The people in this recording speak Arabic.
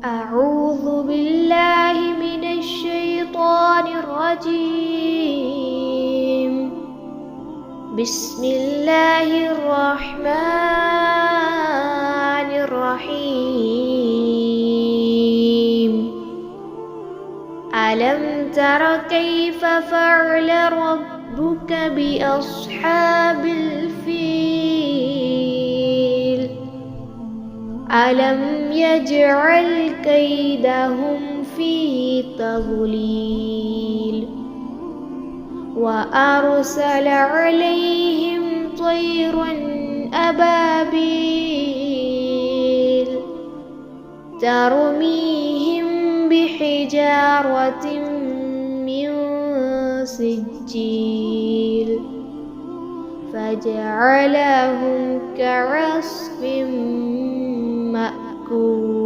أعوذ بالله من الشيطان الرجيم. بسم الله الرحمن الرحيم. ألم تر كيف فعل ربك بأصحاب الفيل؟ ألم يجعل كيدهم في تضليل وأرسل عليهم طيرا أبابيل ترميهم بحجارة من سجيل فجعلهم كعصف مأكول.